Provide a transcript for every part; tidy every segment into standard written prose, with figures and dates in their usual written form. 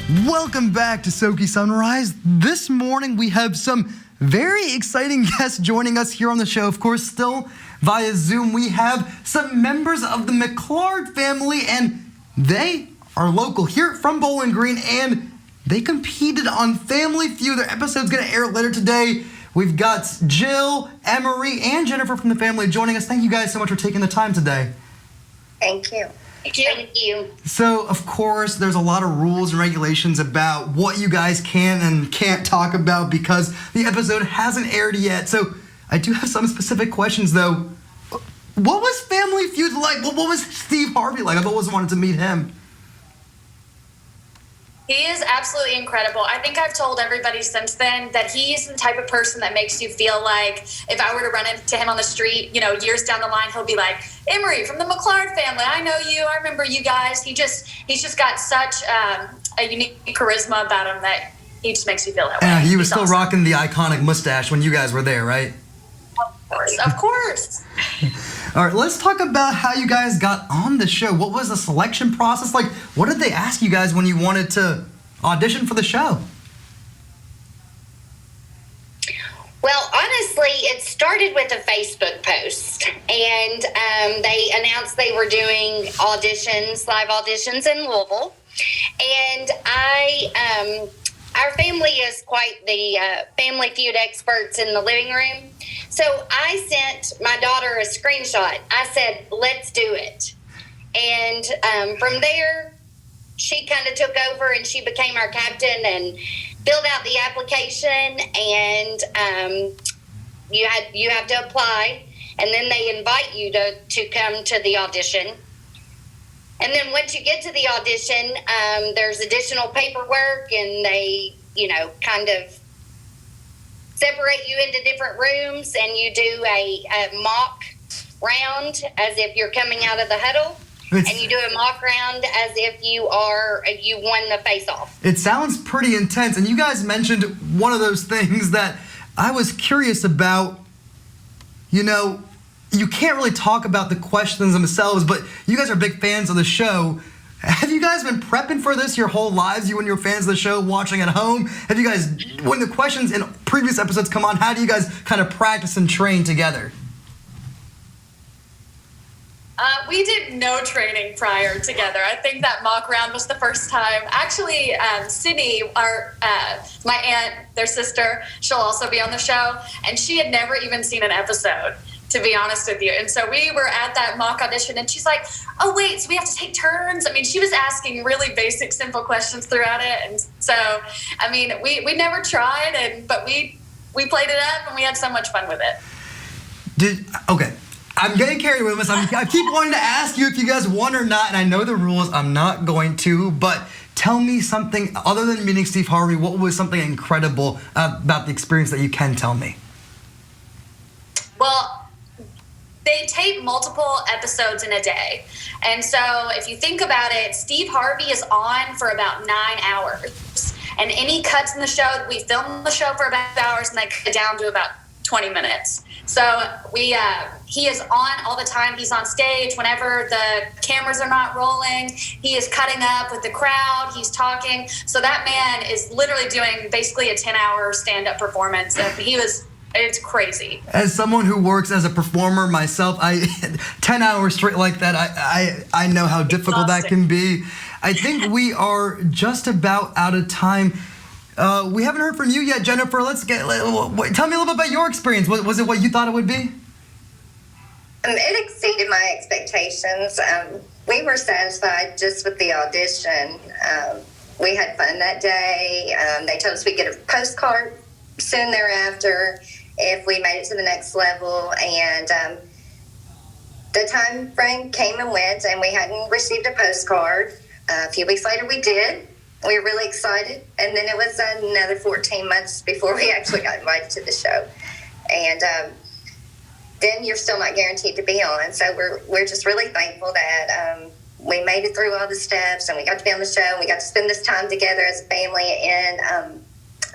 Welcome back to Soky Sunrise. This morning we have some very exciting guests joining us here on the show. Of course, still via Zoom, we have some members of the McClard family, and they are local here from Bowling Green, and they competed on Family Feud. Their episode's going to air later today. We've got Jill, Emery, and Jennifer from the family joining us. Thank you guys so much for taking the time today. Thank you. Thank you. So, of course, there's a lot of rules and regulations about what you guys can and can't talk about because the episode hasn't aired yet. So, I do have some specific questions, though. What was Family Feud like? What was Steve Harvey like? I've always wanted to meet him. He is absolutely incredible. I think I've told everybody since then that he's the type of person that makes you feel like if I were to run into him on the street, years down the line, he'll be like, Emery from the McClard family. I know you. I remember you guys. He's just got such a unique charisma about him that he just makes you feel that way. Yeah, he was still awesome. rocking the iconic mustache when you guys were there, right? Of course. All right, let's talk about how you guys got on the show. What was the selection process like? What did they ask you guys when you wanted to audition for the show? Well, honestly, it started with a Facebook post, and they announced they were doing live auditions in Louisville, and our family is quite the Family Feud experts in the living room. So I sent my daughter a screenshot. I said, let's do it. And from there, she kind of took over and she became our captain and filled out the application. And you have to apply. And then they invite you to come to the audition. And then once you get to the audition, there's additional paperwork, and they, kind of separate you into different rooms, and you do a mock round as if you're coming out of the huddle, and you do a mock round as if you won the face-off. It sounds pretty intense, and you guys mentioned one of those things that I was curious about. You can't really talk about the questions themselves, but you guys are big fans of the show. Have you guys been prepping for this your whole lives, you and your fans of the show watching at home? Have you guys, when the questions in previous episodes come on, how do you guys kind of practice and train together? We did no training prior together. I think that mock round was the first time. Actually, Sydney, my aunt, their sister, she'll also be on the show, and she had never even seen an episode, to be honest with you. And so we were at that mock audition, and she's like, oh, wait, so we have to take turns? I mean, she was asking really basic, simple questions throughout it. And so, I mean, we never tried, but we played it up, and we had so much fun with it. Okay. I'm getting carried away with this. I keep wanting to ask you if you guys won or not, and I know the rules. I'm not going to, but tell me something other than meeting Steve Harvey. What was something incredible about the experience that you can tell me? Well, they tape multiple episodes in a day. And so if you think about it, Steve Harvey is on for about 9 hours. And any cuts in the show, we film the show for about 2 hours, and they cut it down to about 20 minutes. So he is on all the time. He's on stage whenever the cameras are not rolling. He is cutting up with the crowd. He's talking. So that man is literally doing basically a 10-hour stand-up performance. And it's crazy. As someone who works as a performer myself, 10 hours straight like that, I know how difficult that can be. I think we are just about out of time. We haven't heard from you yet, Jennifer. Tell me a little bit about your experience. Was it what you thought it would be? It exceeded my expectations. We were satisfied just with the audition. We had fun that day. They told us we'd get a postcard soon thereafter if we made it to the next level. And the time frame came and went, and we hadn't received a postcard. A few weeks later, we did. We were really excited, and then it was another 14 months before we actually got invited to the show. And then you're still not guaranteed to be on. So we're just really thankful that we made it through all the steps, and we got to be on the show, and we got to spend this time together as a family. And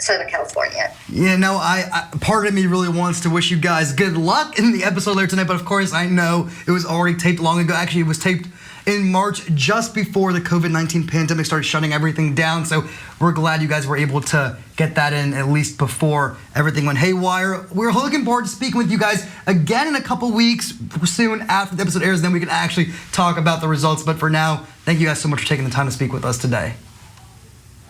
Southern California. Yeah, no, I part of me really wants to wish you guys good luck in the episode later tonight, but of course I know it was already taped long ago. Actually, it was taped in March, just before the COVID-19 pandemic started shutting everything down. So we're glad you guys were able to get that in at least before everything went haywire. We're looking forward to speaking with you guys again in a couple weeks, soon after the episode airs. Then we can actually talk about the results. But for now, thank you guys so much for taking the time to speak with us today.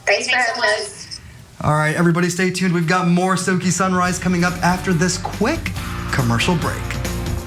Thanks for having us. All right, everybody stay tuned. We've got more Soky Sunrise coming up after this quick commercial break.